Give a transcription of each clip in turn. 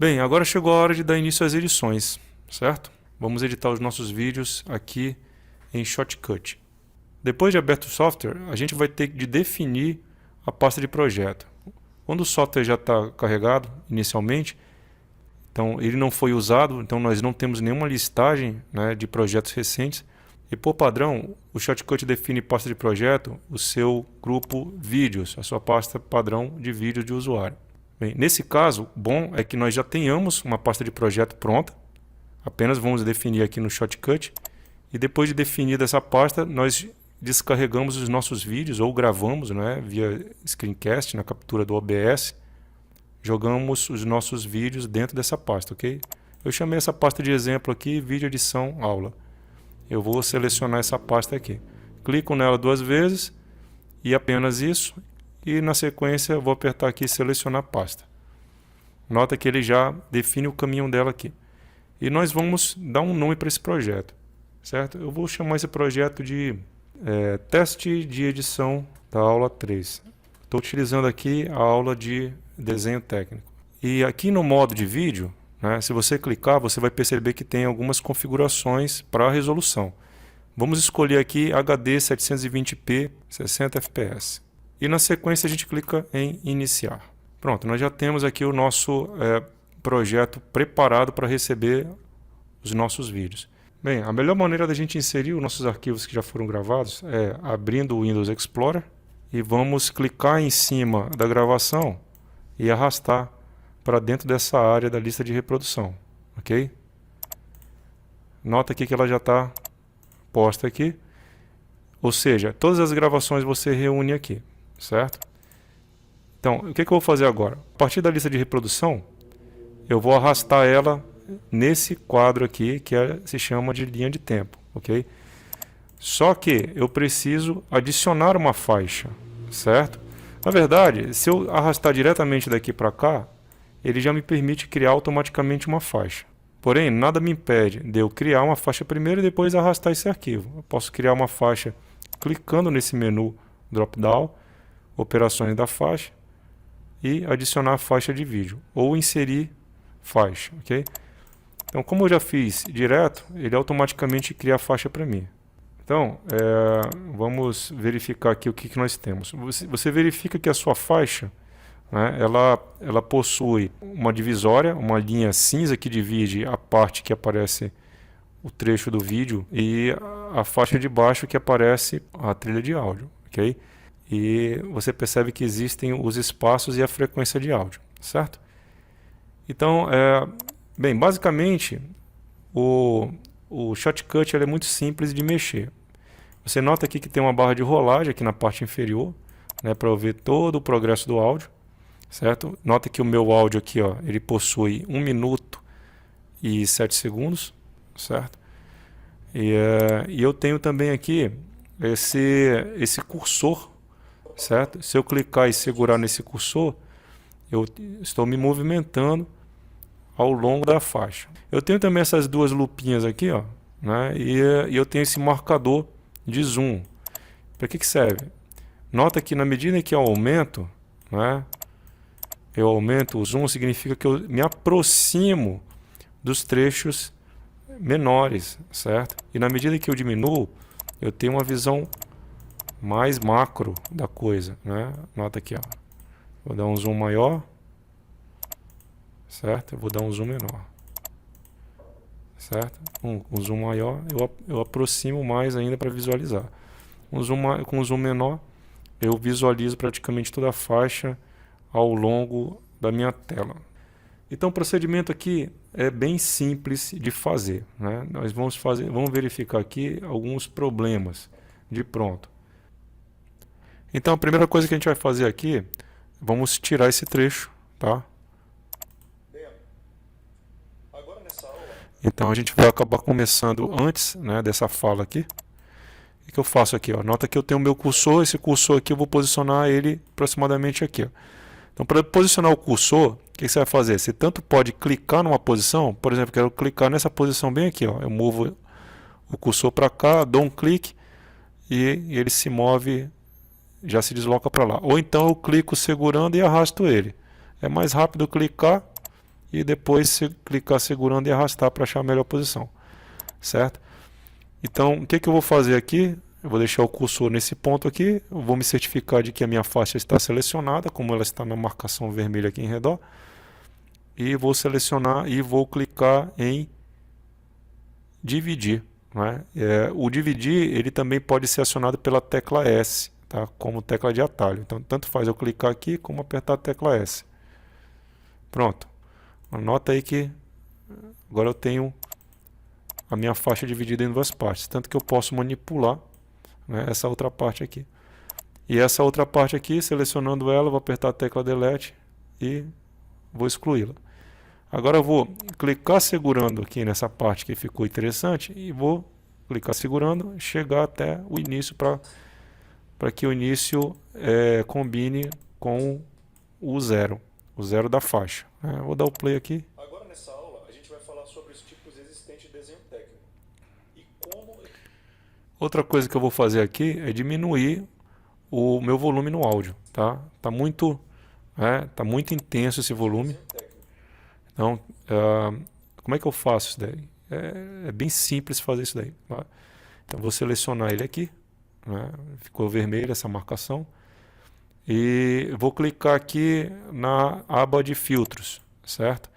Bem, agora chegou a hora de dar início às edições, certo? Vamos editar os nossos vídeos aqui em Shotcut. Depois de aberto o software, a gente vai ter de definir a pasta de projeto. Quando o software já está carregado inicialmente, então ele não foi usado, então nós não temos nenhuma listagem, né, de projetos recentes. E por padrão, o Shotcut define pasta de projeto, o seu grupo vídeos, a sua pasta padrão de vídeos de usuário. Bem, nesse caso, bom é que nós já tenhamos uma pasta de projeto pronta. Apenas vamos definir aqui no Shotcut. E depois de definir essa pasta, nós descarregamos os nossos vídeos ou gravamos, né, via screencast na captura do OBS. Jogamos os nossos vídeos dentro dessa pasta, ok? Eu chamei essa pasta de exemplo aqui, vídeo edição aula. Eu vou selecionar essa pasta aqui. Clico nela 2 vezes e apenas isso. E na sequência eu vou apertar aqui selecionar pasta. Nota que ele já define o caminho dela aqui. E nós vamos dar um nome para esse projeto, certo? Eu vou chamar esse projeto de teste de edição da aula 3. Estou utilizando aqui a aula de desenho técnico. E aqui no modo de vídeo, né, se você clicar, você vai perceber que tem algumas configurações para a resolução. Vamos escolher aqui HD 720p 60 fps. E na sequência a gente clica em iniciar. Pronto, nós já temos aqui o nosso projeto preparado para receber os nossos vídeos. Bem, a melhor maneira da gente inserir os nossos arquivos que já foram gravados é abrindo o Windows Explorer e vamos clicar em cima da gravação e arrastar para dentro dessa área da lista de reprodução, ok? Nota aqui que ela já está posta aqui, ou seja, todas as gravações você reúne aqui, certo? Então, o que eu vou fazer agora? A partir da lista de reprodução, eu vou arrastar ela nesse quadro aqui, que se chama de linha de tempo, ok? Só que eu preciso adicionar uma faixa, certo? Na verdade, se eu arrastar diretamente daqui para cá, ele já me permite criar automaticamente uma faixa. Porém, nada me impede de eu criar uma faixa primeiro e depois arrastar esse arquivo. Eu posso criar uma faixa clicando nesse menu drop-down, operações da faixa, e adicionar a faixa de vídeo, ou inserir faixa, ok? Então, como eu já fiz direto, ele automaticamente cria a faixa para mim. Então, vamos verificar aqui o que nós temos. Você verifica que a sua faixa, né, ela possui uma divisória, uma linha cinza que divide a parte que aparece o trecho do vídeo e a faixa de baixo que aparece a trilha de áudio, ok? E você percebe que existem os espaços e a frequência de áudio, certo? Então, bem, basicamente, o Shotcut é muito simples de mexer. Você nota aqui que tem uma barra de rolagem aqui na parte inferior, né, para eu ver todo o progresso do áudio, certo? Nota que o meu áudio aqui, ó, ele possui 1 minuto e 7 segundos, certo? E eu tenho também aqui esse cursor, certo? Se eu clicar e segurar nesse cursor, eu estou me movimentando ao longo da faixa. Eu tenho também essas 2 lupinhas aqui, ó, né? E eu tenho esse marcador de zoom. Para que serve? Nota que na medida que eu aumento, né, eu aumento o zoom, significa que eu me aproximo dos trechos menores, certo? E na medida que eu diminuo, eu tenho uma visão mais macro da coisa, né? Nota aqui, ó. Vou dar um zoom maior, certo? Eu vou dar um zoom menor, certo? Com zoom maior, eu aproximo mais ainda para visualizar. Com um zoom menor, eu visualizo praticamente toda a faixa ao longo da minha tela. Então o procedimento aqui é bem simples de fazer, né? Nós vamos verificar aqui alguns problemas de pronto. Então a primeira coisa que a gente vai fazer aqui, vamos tirar esse trecho, tá? Então a gente vai acabar começando antes, né, dessa fala aqui. O que eu faço aqui? Ó? Nota que eu tenho o meu cursor, esse cursor aqui eu vou posicionar ele aproximadamente aqui. Ó. Então para posicionar o cursor, o que você vai fazer? Você tanto pode clicar numa posição, por exemplo, eu quero clicar nessa posição bem aqui. Ó. Eu movo o cursor para cá, dou um clique e ele se move, já se desloca para lá. Ou então eu clico segurando e arrasto ele. É mais rápido clicar e depois clicar segurando e arrastar para achar a melhor posição, certo? Então, o que eu vou fazer aqui? Eu vou deixar o cursor nesse ponto aqui, eu vou me certificar de que a minha faixa está selecionada, como ela está na marcação vermelha aqui em redor, e vou selecionar e vou clicar em dividir, né? O dividir, ele também pode ser acionado pela tecla S, tá? Como tecla de atalho. Então, tanto faz eu clicar aqui como apertar a tecla S. Pronto. Anota aí que agora eu tenho a minha faixa dividida em duas partes, tanto que eu posso manipular, né, essa outra parte aqui. E essa outra parte aqui, selecionando ela, vou apertar a tecla Delete e vou excluí-la. Agora eu vou clicar segurando aqui nessa parte que ficou interessante e vou clicar segurando, chegar até o início para que o início combine com o zero da faixa. Vou dar o play aqui. Agora nessa aula a gente vai falar sobre os tipos existentes de desenho técnico e como... Outra coisa que eu vou fazer aqui é diminuir o meu volume no áudio, tá? Tá muito intenso esse volume. Então, como é que eu faço isso daí? É bem simples fazer isso daí. Tá? Então, vou selecionar ele aqui, né? Ficou vermelho essa marcação. E vou clicar aqui na aba de filtros, certo?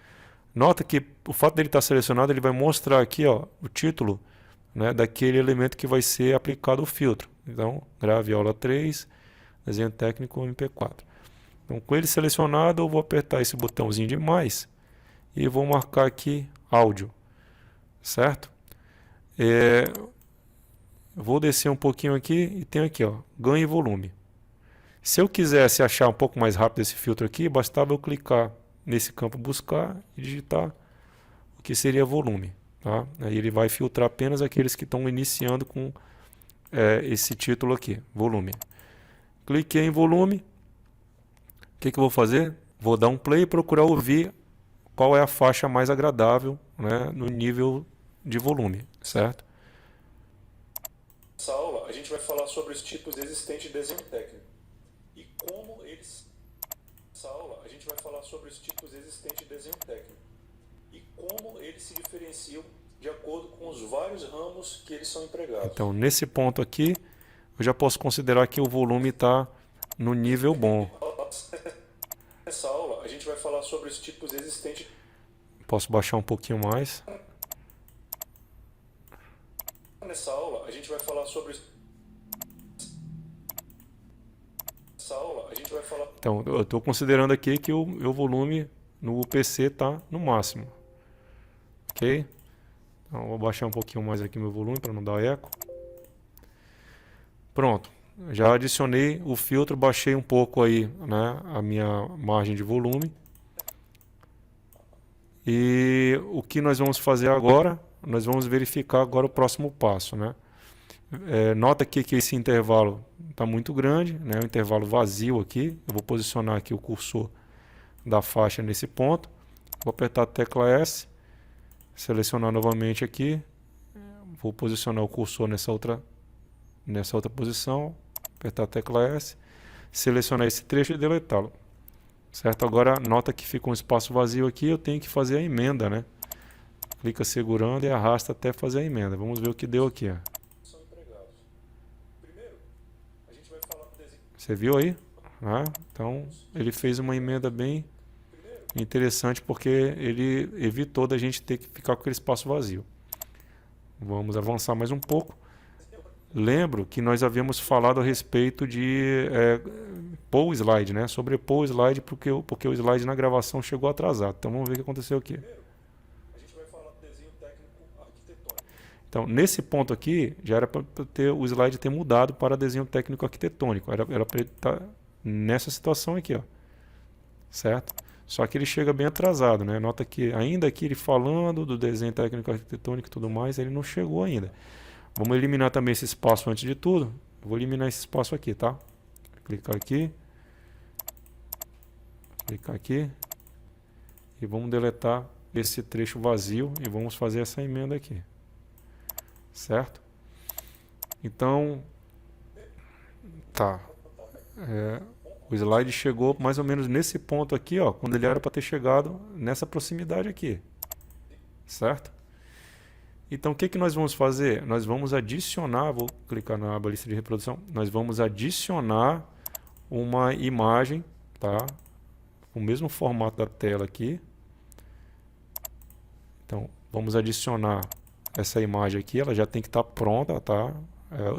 Nota que o fato dele estar selecionado, ele vai mostrar aqui, ó, o título, né, daquele elemento que vai ser aplicado o filtro. Então, grave aula 3, desenho técnico MP4. Então, com ele selecionado, eu vou apertar esse botãozinho de mais e vou marcar aqui áudio, certo? Vou descer um pouquinho aqui e tem aqui, ó, ganho volume. Se eu quisesse achar um pouco mais rápido esse filtro aqui, bastava eu clicar nesse campo buscar e digitar o que seria volume. Tá? Aí ele vai filtrar apenas aqueles que estão iniciando com esse título aqui, volume. Cliquei em volume. O que eu vou fazer? Vou dar um play e procurar ouvir qual é a faixa mais agradável, né, no nível de volume, certo? Nessa aula a gente vai falar sobre os tipos existentes de desenho técnico e como eles... Nessa aula a gente vai falar sobre os tipos existentes de desenho técnico e como eles se diferenciam de acordo com os vários ramos que eles são empregados. Então, nesse ponto aqui, eu já posso considerar que o volume está no nível bom. Nessa aula a gente vai falar sobre os tipos existentes. Posso baixar um pouquinho mais. Nessa aula a gente vai falar sobre... Nessa aula a gente vai falar... Então, eu estou considerando aqui que o meu volume no PC está no máximo. Ok? Então, vou baixar um pouquinho mais aqui meu volume para não dar eco. Pronto. Já adicionei o filtro, baixei um pouco aí, né, a minha margem de volume. E o que nós vamos fazer agora? Nós vamos verificar agora o próximo passo, né? Nota aqui que esse intervalo está muito grande, né? Um intervalo vazio aqui. Eu vou posicionar aqui o cursor da faixa nesse ponto. Vou apertar a tecla S, selecionar novamente aqui. Vou posicionar o cursor nessa outra posição. Apertar a tecla S, selecionar esse trecho e deletá-lo. Certo? Agora nota que fica um espaço vazio aqui, eu tenho que fazer a emenda, né? Clica segurando e arrasta até fazer a emenda. Vamos ver o que deu aqui, ó. Você viu aí? Então ele fez uma emenda bem interessante porque ele evitou da gente ter que ficar com aquele espaço vazio. Vamos avançar mais um pouco. Lembro que nós havíamos falado a respeito de pôr o slide, né? Sobrepor o slide porque o slide na gravação chegou atrasado. Então vamos ver o que aconteceu aqui. A gente vai falar do desenho técnico arquitetônico. Então, nesse ponto aqui, já era para o slide ter mudado para desenho técnico arquitetônico. Era para ele estar nessa situação aqui, ó. Certo? Só que ele chega bem atrasado, né? Nota que ainda aqui ele falando do desenho técnico arquitetônico e tudo mais, ele não chegou ainda. Vamos eliminar também esse espaço antes de tudo. Eu vou eliminar esse espaço aqui, tá? Clicar aqui. Clicar aqui. E vamos deletar esse trecho vazio e vamos fazer essa emenda aqui. Certo? Então, tá. O slide chegou mais ou menos nesse ponto aqui, ó, quando ele era para ter chegado nessa proximidade aqui, certo? Então, o que que nós vamos fazer? Nós vamos adicionar, vou clicar na aba lista de reprodução, nós vamos adicionar uma imagem, tá? O mesmo formato da tela aqui. Então, vamos adicionar essa imagem aqui, ela já tem que estar pronta, tá?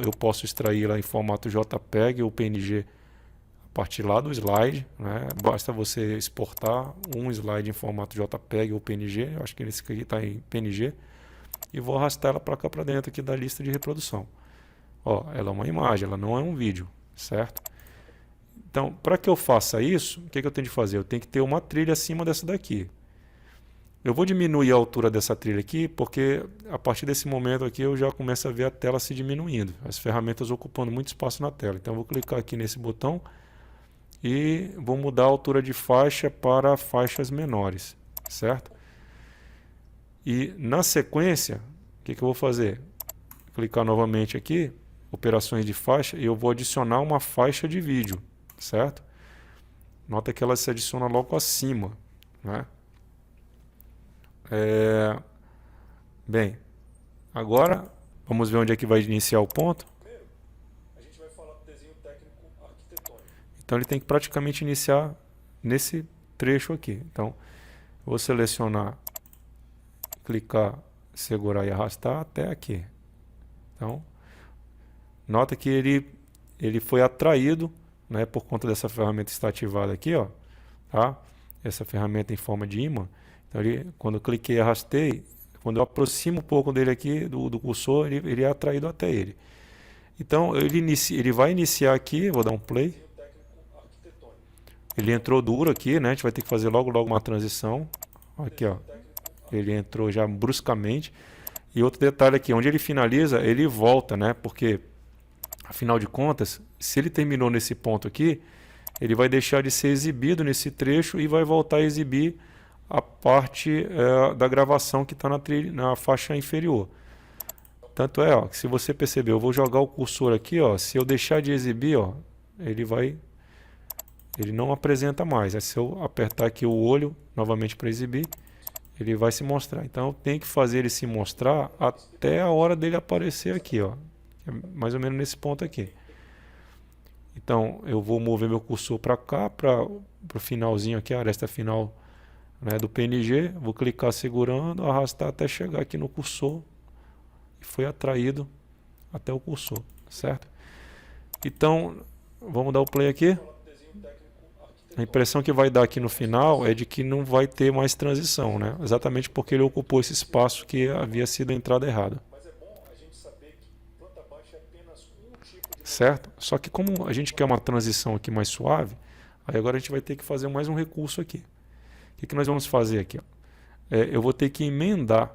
Eu posso extraí-la em formato JPEG ou PNG a partir lá do slide, né? Basta você exportar um slide em formato JPEG ou PNG, eu acho que esse aqui está em PNG, e vou arrastar ela para cá para dentro aqui da lista de reprodução. Ó, ela é uma imagem, ela não é um vídeo, certo? Então, para que eu faça isso, o que eu tenho de fazer? Eu tenho que ter uma trilha acima dessa daqui. Eu vou diminuir a altura dessa trilha aqui, porque a partir desse momento aqui eu já começo a ver a tela se diminuindo, as ferramentas ocupando muito espaço na tela. Então eu vou clicar aqui nesse botão e vou mudar a altura de faixa para faixas menores, certo? E na sequência, o que eu vou fazer? Clicar novamente aqui, operações de faixa, e eu vou adicionar uma faixa de vídeo, certo? Nota que ela se adiciona logo acima, né? Bem, agora vamos ver onde é que vai iniciar o ponto. Primeiro, a gente vai falar do desenho técnico arquitetônico. Então ele tem que praticamente iniciar nesse trecho aqui. Então, vou selecionar, clicar, segurar e arrastar até aqui. Então, nota que ele foi atraído, né, por conta dessa ferramenta está ativada aqui, ó, tá? Essa ferramenta em forma de ímã. Então, quando eu cliquei e arrastei, quando eu aproximo um pouco dele aqui, do cursor, ele é atraído até ele. Então, ele vai iniciar aqui, vou dar um play. Desenho técnico arquitetônico. Ele entrou duro aqui, né? A gente vai ter que fazer logo uma transição. Aqui, ó. Ele entrou já bruscamente. E outro detalhe aqui, onde ele finaliza, ele volta, né? Porque, afinal de contas, se ele terminou nesse ponto aqui, ele vai deixar de ser exibido nesse trecho e vai voltar a exibir a parte da gravação que está na faixa inferior. Tanto é, ó, que se você perceber, eu vou jogar o cursor aqui, ó, se eu deixar de exibir, ó, ele não apresenta mais. Se eu apertar aqui o olho novamente para exibir, ele vai se mostrar. Então tem que fazer ele se mostrar até a hora dele aparecer aqui, ó, mais ou menos nesse ponto aqui. Então eu vou mover meu cursor para cá, para o finalzinho aqui, a aresta final, né, do PNG, vou clicar segurando, arrastar até chegar aqui no cursor e foi atraído até o cursor, certo? Então, vamos dar o play aqui. A impressão que vai dar aqui no final é de que não vai ter mais transição, né? Exatamente porque ele ocupou esse espaço que havia sido a entrada errada. Mas é bom a gente saber que planta baixa é apenas um tipo de... Certo? Só que como a gente quer uma transição aqui mais suave, aí agora a gente vai ter que fazer mais um recurso aqui. O que nós vamos fazer aqui? Eu vou ter que emendar,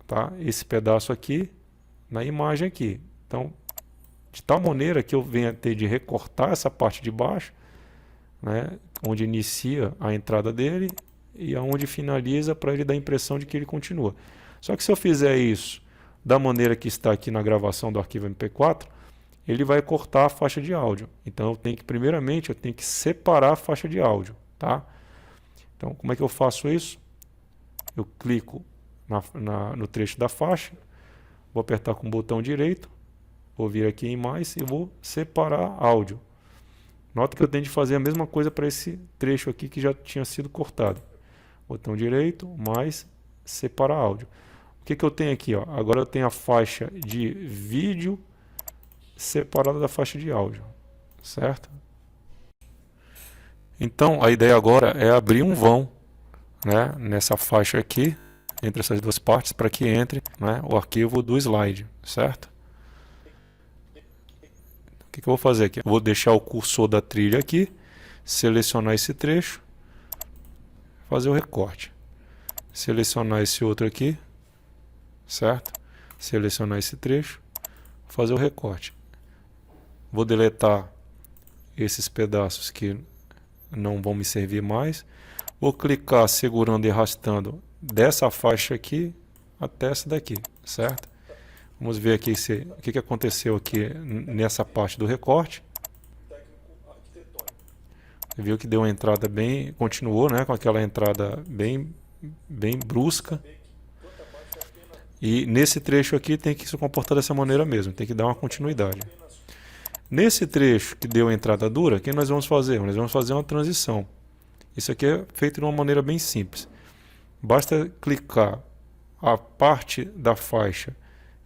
tá, esse pedaço aqui na imagem aqui. Então, de tal maneira que eu venha ter de recortar essa parte de baixo, né, onde inicia a entrada dele e aonde finaliza, para ele dar a impressão de que ele continua. Só que se eu fizer isso da maneira que está aqui na gravação do arquivo MP4, ele vai cortar a faixa de áudio. Então, primeiramente, eu tenho que separar a faixa de áudio, tá? Então, como é que eu faço isso? Eu clico no trecho da faixa, vou apertar com o botão direito, vou vir aqui em mais e vou separar áudio. Nota que eu tenho de fazer a mesma coisa para esse trecho aqui que já tinha sido cortado. Botão direito, mais, separar áudio. O que eu tenho aqui? Ó? Agora eu tenho a faixa de vídeo separada da faixa de áudio, certo? Então, a ideia agora é abrir um vão, né, nessa faixa aqui, entre essas duas partes, para que entre, né, o arquivo do slide, certo? O que eu vou fazer aqui? Eu vou deixar o cursor da trilha aqui, selecionar esse trecho, fazer o recorte. Selecionar esse outro aqui, certo? Selecionar esse trecho, fazer o recorte. Vou deletar esses pedaços que não vão me servir mais. Vou clicar segurando e arrastando dessa faixa aqui até essa daqui, certo? Vamos ver aqui o que aconteceu aqui nessa parte do recorte. Você viu que deu uma entrada bem, continuou, né, com aquela entrada bem brusca. E nesse trecho aqui tem que se comportar dessa maneira mesmo, tem que dar uma continuidade. Nesse trecho que deu a entrada dura, o que nós vamos fazer? Nós vamos fazer uma transição. Isso aqui é feito de uma maneira bem simples. Basta clicar a parte da faixa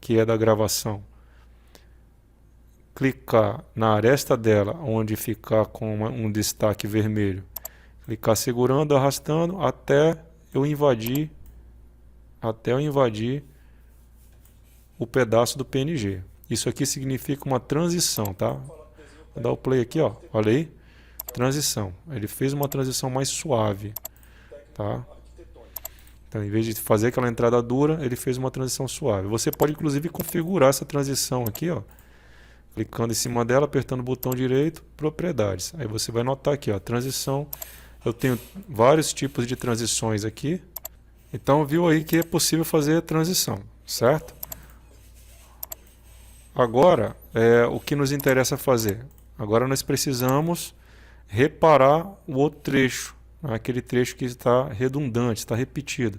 que é da gravação, clicar na aresta dela, onde ficar com um destaque vermelho, clicar segurando, arrastando até eu invadir o pedaço do PNG. Isso aqui significa uma transição, tá? Vou dar o play aqui, ó. Olha aí, transição. Ele fez uma transição mais suave, tá? Então, em vez de fazer aquela entrada dura, ele fez uma transição suave. Você pode, inclusive, configurar essa transição aqui, ó, clicando em cima dela, apertando o botão direito, propriedades. Aí você vai notar aqui, ó, transição. Eu tenho vários tipos de transições aqui. Então, viu aí que é possível fazer a transição, certo? Agora, o que nos interessa fazer? Agora nós precisamos reparar o outro trecho. Aquele trecho que está redundante, está repetido.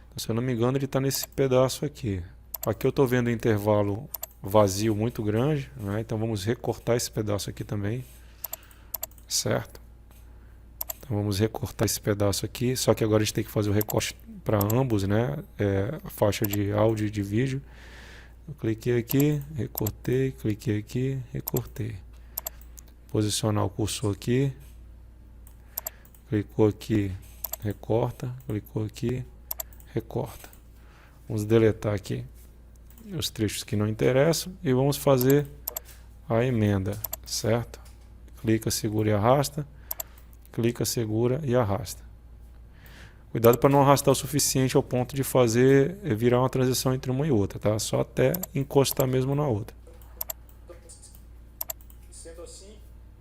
Então, se eu não me engano, ele está nesse pedaço aqui. Aqui eu estou vendo um intervalo vazio muito grande, né? Então vamos recortar esse pedaço aqui também, certo? Então vamos recortar esse pedaço aqui, só que agora a gente tem que fazer o recorte para ambos, né? A faixa de áudio e de vídeo. Eu cliquei aqui, recortei, cliquei aqui, recortei. Posicionar o cursor aqui. Clicou aqui, recorta, clicou aqui, recorta. Vamos deletar aqui os trechos que não interessam e vamos fazer a emenda, certo? Clica, segura e arrasta, clica, segura e arrasta. Cuidado para não arrastar o suficiente ao ponto de fazer virar uma transição entre uma e outra, tá? Só até encostar mesmo na outra. Sendo assim,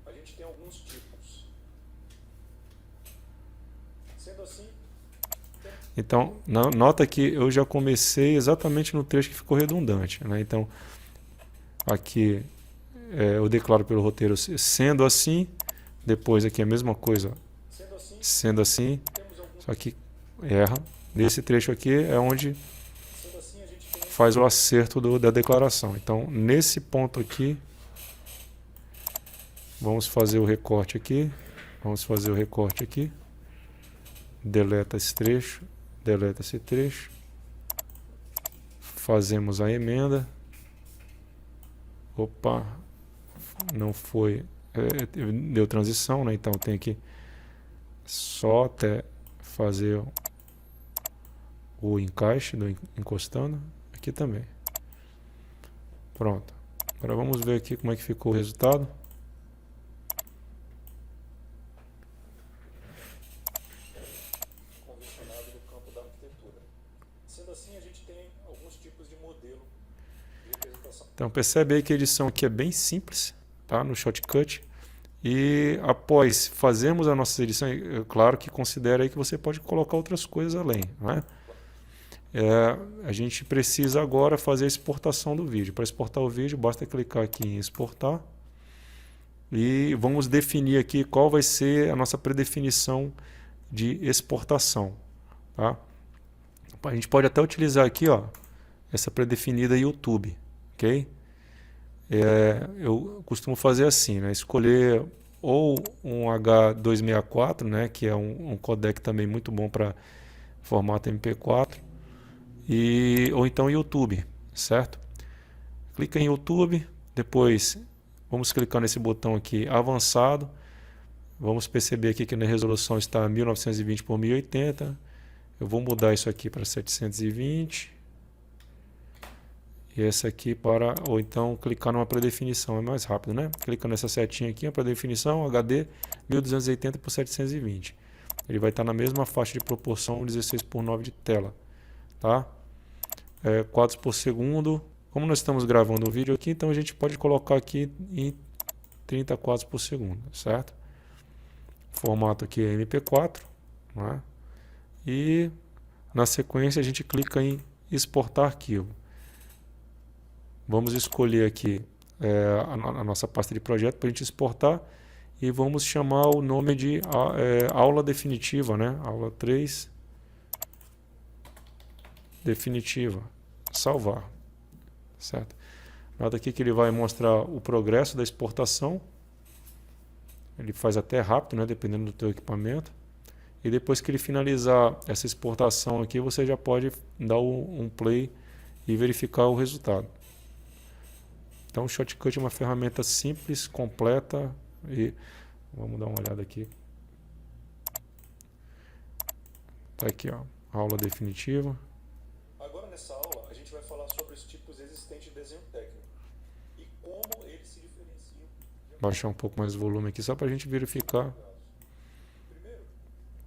a gente tem alguns tipos. Sendo assim, então, nota que eu já comecei exatamente no trecho que ficou redundante, né? Então, aqui eu declaro pelo roteiro sendo assim, depois aqui a mesma coisa, sendo assim, só que erra. Nesse trecho aqui é onde faz o acerto da declaração. Então, nesse ponto aqui, vamos fazer o recorte aqui, deleta esse trecho, deleta esse trecho, fazemos a emenda. Opa, não foi, deu transição, né? Então tem que só até fazer o encaixe do encostando aqui também. Pronto. Agora vamos ver aqui como é que ficou o resultado. Então percebe aí que a edição aqui é bem simples, tá? No Shotcut. E após fazermos a nossa edição, é claro que considera aí que você pode colocar outras coisas além, né? A gente precisa agora fazer a exportação do vídeo. Para exportar o vídeo, basta clicar aqui em exportar. E vamos definir aqui qual vai ser a nossa predefinição de exportação, tá? A gente pode até utilizar aqui, ó, essa predefinida YouTube. Ok? Eu costumo fazer assim, né? Escolher ou um H264, né? Que é um codec também muito bom para formato MP4, ou então YouTube, certo? Clica em YouTube, depois vamos clicar nesse botão aqui, avançado. Vamos perceber aqui que na resolução está 1920 por 1080. Eu vou mudar isso aqui para 720. E essa aqui para, ou então clicar numa predefinição, é mais rápido, né? Clica nessa setinha aqui, a predefinição HD 1280 por 720. Ele vai estar na mesma faixa de proporção 16:9 de tela, tá? Quadros por segundo. Como nós estamos gravando o vídeo aqui, então a gente pode colocar aqui em 30 quadros por segundo, certo? Formato aqui é MP4, né? E na sequência a gente clica em exportar arquivo. Vamos escolher aqui a nossa pasta de projeto para a gente exportar e vamos chamar o nome de aula definitiva, né? Aula 3 definitiva. Salvar. Certo? Nota aqui que ele vai mostrar o progresso da exportação. Ele faz até rápido, né? Dependendo do teu equipamento. E depois que ele finalizar essa exportação aqui, você já pode dar um play e verificar o resultado. Então o Shotcut é uma ferramenta simples, completa e vamos dar uma olhada aqui. Tá aqui, ó, aula definitiva. Agora nessa aula a gente vai falar sobre os tipos existentes de desenho técnico e como eles se diferenciam. Baixar um pouco mais o volume aqui só para a gente verificar. Primeiro,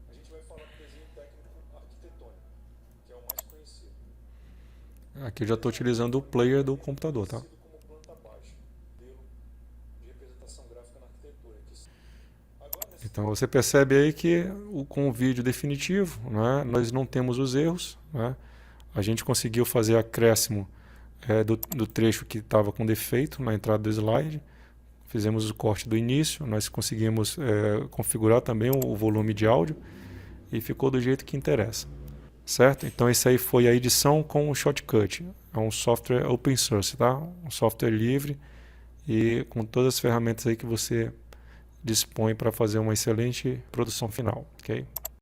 a gente vai falar do desenho técnico arquitetônico, que é o mais conhecido. Aqui eu já estou utilizando o player do computador, tá? Conhecido como planta baixa, modelo de representação gráfica na arquitetura. Então você percebe aí que com o vídeo definitivo, né, nós não temos os erros, né? A gente conseguiu fazer acréscimo do trecho que estava com defeito na entrada do slide, fizemos o corte do início, nós conseguimos configurar também o volume de áudio e ficou do jeito que interessa, certo? Então esse aí foi a edição com o Shotcut, é um software open source, tá? Um software livre e com todas as ferramentas aí que você dispõe para fazer uma excelente produção final, ok?